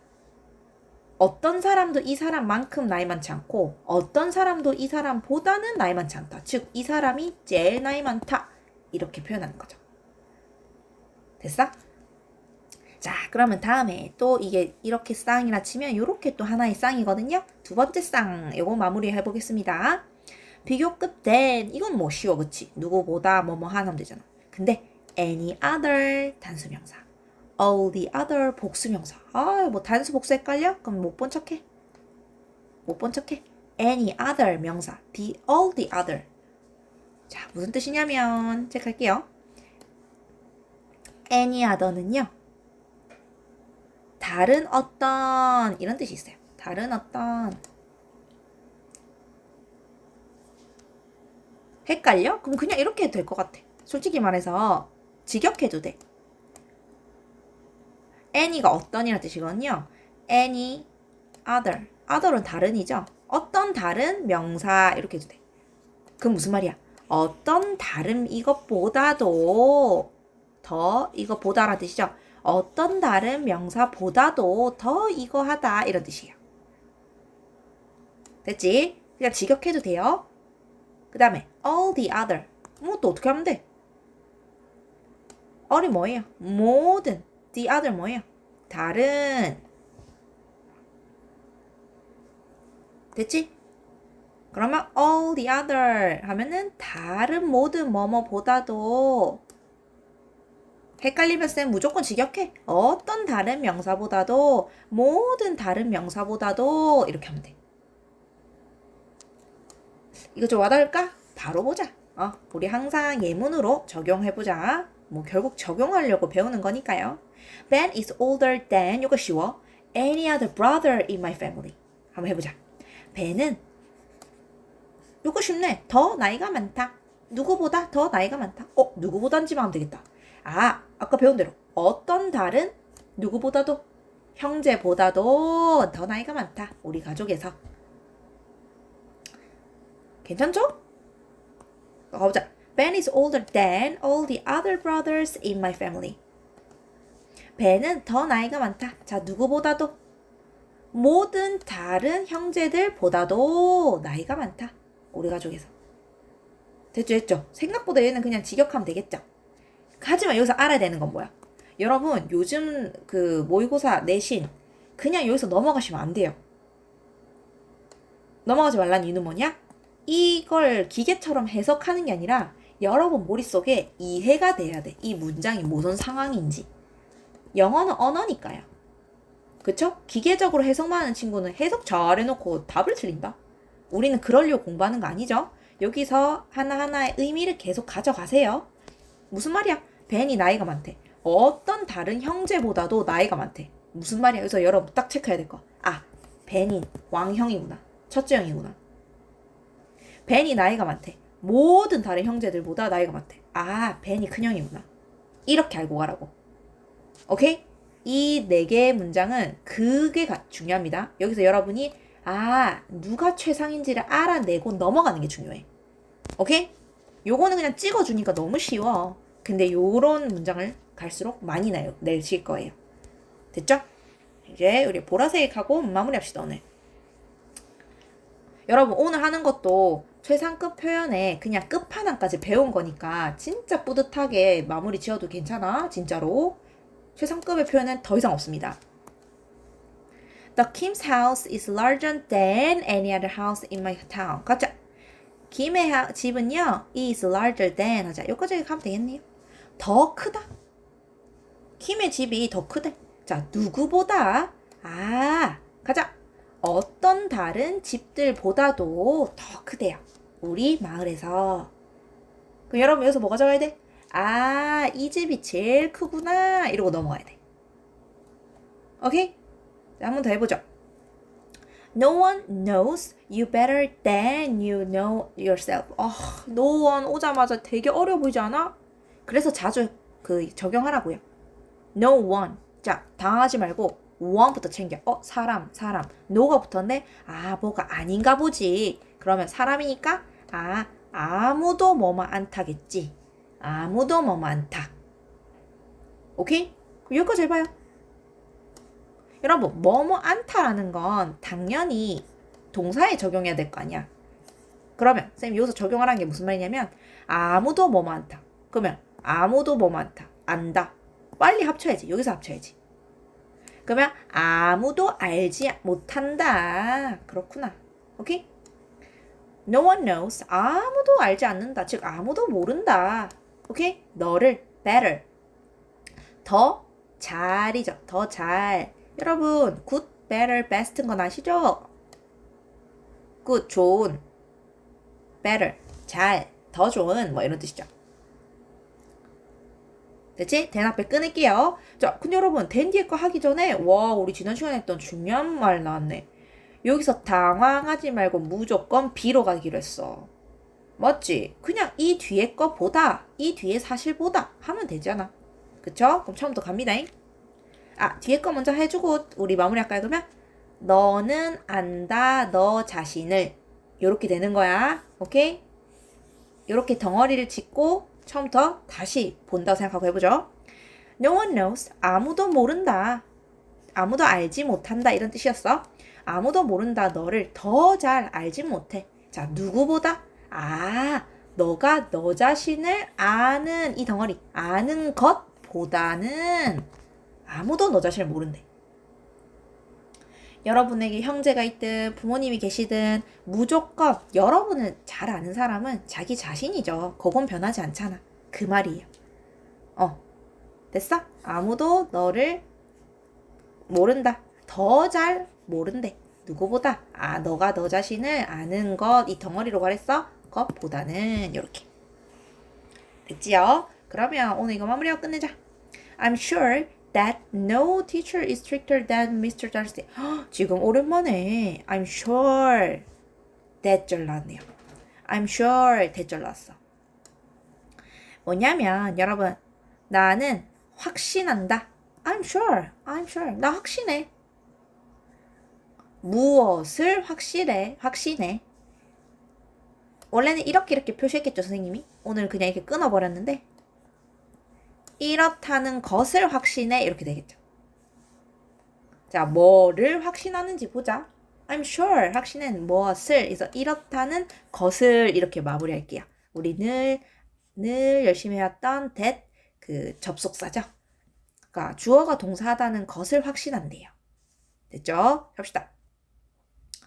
어떤 사람도 이 사람만큼 나이 많지 않고 어떤 사람도 이 사람보다는 나이 많지 않다. 즉, 이 사람이 제일 나이 많다. 이렇게 표현하는 거죠. 됐어? 자, 그러면 다음에 또 이게 이렇게 쌍이라 치면 이렇게 또 하나의 쌍이거든요. 두 번째 쌍, 요거 마무리 해보겠습니다. 비교급 than, 이건 뭐 쉬워, 그치? 누구보다 뭐뭐 하면 되잖아. 근데 any other 단수명사, all the other 복수명사. 뭐 단수 복수 헷갈려? 그럼 못 본 척해. any other 명사, all the other. 자, 무슨 뜻이냐면 체크할게요. any other는요, 다른 어떤 이런 뜻이 있어요. 다른 어떤. 헷갈려? 그럼 그냥 이렇게 해도 될 것 같아. 솔직히 말해서 직역해도 돼. any가 어떤이라는 뜻이거든요. any other. other은 다른이죠. 어떤 다른 명사 이렇게 해도 돼. 그럼 무슨 말이야? 어떤 다른 이것보다도 더 이것보다라는 뜻이죠. 어떤 다른 명사보다도 더 이거 하다 이런 뜻이에요. 됐지? 그냥 직역해도 돼요. 그 다음에 all the other. 또 어떻게 하면 돼? all이 뭐예요? 모든. the other 뭐예요? 다른. 됐지? 그러면 all the other 하면은 다른 모든 뭐뭐보다도 헷갈리면 쌤 무조건 직역해. 어떤 다른 명사보다도, 모든 다른 명사보다도 이렇게 하면 돼. 이거 좀 와닿을까? 바로 보자. 우리 항상 예문으로 적용해보자. 뭐 결국 적용하려고 배우는 거니까요. Ben is older than, 이거 쉬워. Any other brother in my family. 한번 해보자. Ben은, 이거 쉽네. 더 나이가 많다. 누구보다 더 나이가 많다. 누구보단지만 하면 되겠다. 아까 배운 대로 어떤 다른 누구보다도 형제보다도 더 나이가 많다. 우리 가족에서. 괜찮죠? 가보자. Ben is older than all the other brothers in my family. 벤은 더 나이가 많다. 자, 누구보다도 모든 다른 형제들보다도 나이가 많다. 우리 가족에서. 됐죠? 생각보다 얘는 그냥 직역하면 되겠죠? 하지만 여기서 알아야 되는 건 뭐야? 여러분, 요즘 그 모의고사 내신 그냥 여기서 넘어가시면 안 돼요. 넘어가지 말라는 이유는 뭐냐? 이걸 기계처럼 해석하는 게 아니라 여러분 머릿속에 이해가 돼야 돼. 이 문장이 무슨 상황인지. 영어는 언어니까요. 그쵸? 기계적으로 해석만 하는 친구는 해석 잘 해놓고 답을 틀린다. 우리는 그러려고 공부하는 거 아니죠? 여기서 하나하나의 의미를 계속 가져가세요. 무슨 말이야? 벤이 나이가 많대. 어떤 다른 형제보다도 나이가 많대. 무슨 말이야? 그래서 여러분 딱 체크해야 될 거. 벤이 왕형이구나. 첫째 형이구나. 벤이 나이가 많대. 모든 다른 형제들보다 나이가 많대. 벤이 큰형이구나. 이렇게 알고 가라고. 오케이? 이 4개의 문장은 그게 중요합니다. 여기서 여러분이 누가 최상인지를 알아내고 넘어가는 게 중요해. 오케이? 요거는 그냥 찍어주니까 너무 쉬워. 근데 요런 문장을 갈수록 많이 내실 거예요. 됐죠? 이제 우리 보라색하고 마무리합시다, 오늘. 여러분, 오늘 하는 것도 최상급 표현에 그냥 끝판왕까지 배운 거니까 진짜 뿌듯하게 마무리 지어도 괜찮아. 진짜로. 최상급의 표현은 더 이상 없습니다. The Kim's house is larger than any other house in my town. 가자. 김의 집은요, is larger than 하자. 여기까지 가면 되겠네요. 더 크다. 김의 집이 더 크대. 자, 누구보다? 가자. 어떤 다른 집들보다도 더 크대요. 우리 마을에서. 그럼 여러분 여기서 뭐가 적어야 돼? 이 집이 제일 크구나. 이러고 넘어가야 돼. 오케이? 자, 한 번 더 해보죠. No one knows you better than you know yourself. no one 오자마자 되게 어려워 보이지 않아? 그래서 자주 적용하라고요. No one. 자, 당황하지 말고 one부터 챙겨. 사람. no가 붙었네? 뭐가 아닌가 보지. 그러면 사람이니까 아무도 뭐만 않다겠지. 아무도 뭐만 않다. 오케이? 그럼 여기까지 해봐요. 여러분, 뭐뭐 않다라는 건 당연히 동사에 적용해야 될 거 아니야. 그러면 쌤이 여기서 적용하라는 게 무슨 말이냐면 아무도 뭐뭐 않다. 그러면 아무도 뭐뭐 않다. 안다. 빨리 합쳐야지. 여기서 합쳐야지. 그러면 아무도 알지 못한다. 그렇구나. 오케이? No one knows. 아무도 알지 않는다. 즉 아무도 모른다. 오케이? 너를 better. 더 잘이죠. 더 잘. 여러분, good, better, best인 건 아시죠? good, 좋은. better, 잘. 더 좋은. 뭐 이런 뜻이죠. 됐지? 된 앞에 끊을게요. 자, 근데 여러분, 된 뒤에 거 하기 전에 우리 지난 시간에 했던 중요한 말 나왔네. 여기서 당황하지 말고 무조건 B로 가기로 했어. 맞지? 그냥 이 뒤에 거 보다, 이 뒤에 사실 보다 하면 되잖아. 그쵸? 그럼 처음부터 갑니다. 뒤에 거 먼저 해주고 우리 마무리할까요? 그러면 너는 안다 너 자신을. 요렇게 되는 거야. 오케이? 요렇게 덩어리를 짓고 처음부터 다시 본다고 생각하고 해보죠. No one knows. 아무도 모른다. 아무도 알지 못한다. 이런 뜻이었어. 아무도 모른다. 너를 더 잘 알지 못해. 자, 누구보다? 너가 너 자신을 아는 이 덩어리. 아는 것보다는 아무도 너 자신을 모른대. 여러분에게 형제가 있든 부모님이 계시든 무조건 여러분을 잘 아는 사람은 자기 자신이죠. 그건 변하지 않잖아. 그 말이에요. 됐어? 아무도 너를 모른다. 더 잘 모른대. 누구보다. 너가 너 자신을 아는 것, 이 덩어리로 말했어? 것보다는 이렇게. 됐지요? 그러면 오늘 이거 마무리하고 끝내자. I'm sure that no teacher is stricter than Mr. Darcy. 지금 오랜만에 I'm sure 대절 나왔네요. I'm sure 대절 나왔어. 뭐냐면 여러분 나는 확신한다. I'm sure. 나 확신해. 무엇을 확신해. 원래는 이렇게 표시했겠죠, 선생님이? 오늘 그냥 이렇게 끊어버렸는데 이렇다는 것을 확신해 이렇게 되겠죠. 자, 뭐를 확신하는지 보자. I'm sure 확신은 무엇을 그래서 이렇다는 것을 이렇게 마무리할게요. 우리 늘 열심히 해왔던 that 그 접속사죠. 그러니까 주어가 동사하다는 것을 확신한대요. 됐죠? 합시다.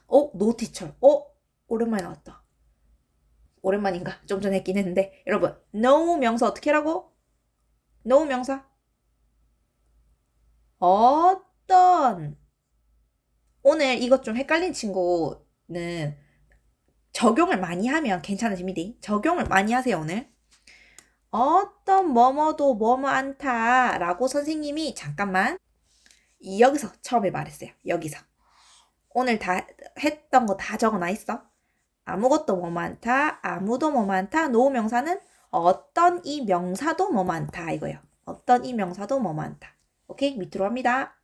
no teacher. 오랜만에 나왔다. 오랜만인가? 좀 전에 했긴 했는데 여러분 no 명사 어떻게 하라고? no 명사 어떤 오늘 이것 좀 헷갈린 친구는 적용을 많이 하면 괜찮으십니다. 적용을 많이 하세요 오늘. 어떤 뭐뭐도 뭐뭐 않다 라고 선생님이 잠깐만 여기서 처음에 말했어요. 여기서 오늘 다 했던 거 다 적어놔 있어. 아무것도 뭐 많다, 아무도 뭐 많다, 노 명사는 어떤 이 명사도 뭐 많다 이거예요. 어떤 이 명사도 뭐 많다. 오케이? 밑으로 합니다.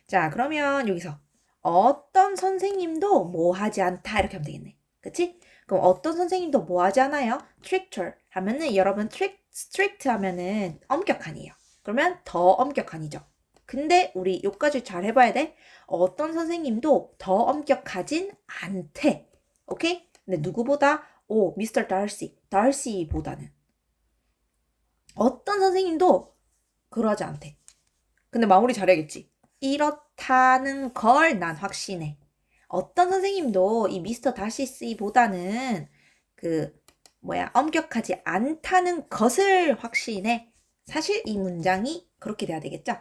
자, 그러면 여기서 어떤 선생님도 뭐 하지 않다 이렇게 하면 되겠네. 그치? 그럼 어떤 선생님도 뭐 하지 않아요? stricter 하면은 여러분 strict 하면은 엄격한이에요. 그러면 더 엄격한이죠. 근데 우리 요까지 잘 해봐야 돼. 어떤 선생님도 더 엄격하진 않대. 오케이? 근데 누구보다? Mr. Darcy보다는. 어떤 선생님도 그러지 않대. 근데 마무리 잘해야겠지. 이렇다는 걸 난 확신해. 어떤 선생님도 이 미스터 다시스보다는 엄격하지 않다는 것을 확신해. 사실 이 문장이 그렇게 돼야 되겠죠?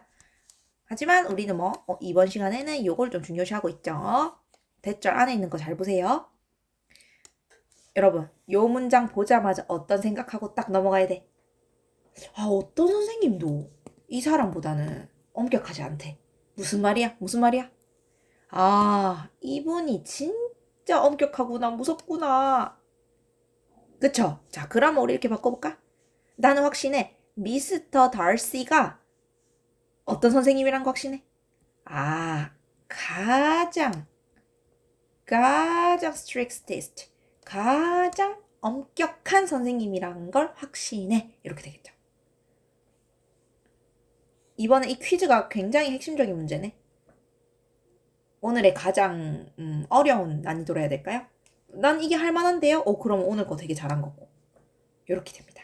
하지만 우리는 이번 시간에는 이걸 좀 중요시하고 있죠. 대절 안에 있는 거 잘 보세요. 여러분, 요 문장 보자마자 어떤 생각하고 딱 넘어가야 돼? 어떤 선생님도 이 사람보다는 엄격하지 않대. 무슨 말이야? 이분이 진짜 엄격하구나. 무섭구나. 그쵸? 자, 그럼 우리 이렇게 바꿔볼까? 나는 확신해. 미스터 달시가 어떤 선생님이란 거 확신해? 가장 strictest, 가장 엄격한 선생님이라는 걸 확신해. 이렇게 되겠죠. 이번에 이 퀴즈가 굉장히 핵심적인 문제네. 오늘의 가장 어려운 난이도로 해야 될까요? 난 이게 할만한데요? 그럼 오늘 거 되게 잘한 거고. 이렇게 됩니다.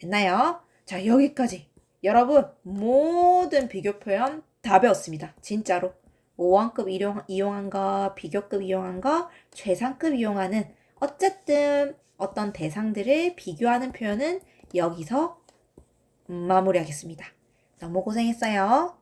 됐나요? 자, 여기까지. 여러분, 모든 비교 표현 다 배웠습니다. 진짜로. 5원급 이용한 거, 비교급 이용한 거, 최상급 이용하는 어쨌든 어떤 대상들을 비교하는 표현은 여기서 마무리하겠습니다. 너무 고생했어요.